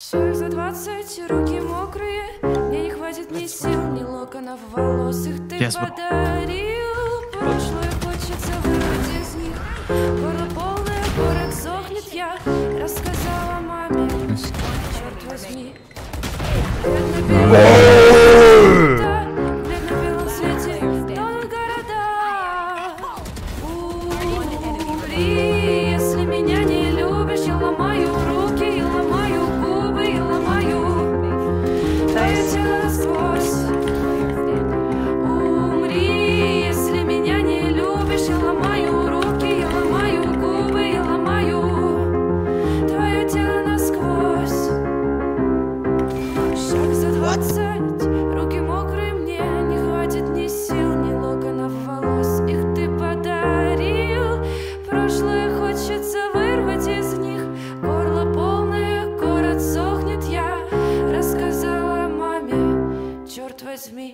Шаг за 20, руки мокрые, мне не хватит ни сил, ни локонов волос, их ты подарил. Прошлое хочется вырвать из них, горло полное, город сохнет, я рассказала маме, черт возьми. В бледно-белом свете тонут города. Умри, если меня не любишь, я ломаю руки, я ломаю губы, я ломаю твое тело насквозь. Умри, если меня не любишь, я ломаю руки, я ломаю губы, я ломаю твое тело насквозь. Шаг за 20, руки мокрые, мне не хватит ни сил, ни локонов волос, их ты подарил. Прошлое хочется вырвать из них, горло полное, город сохнет, я рассказала маме, черт возьми.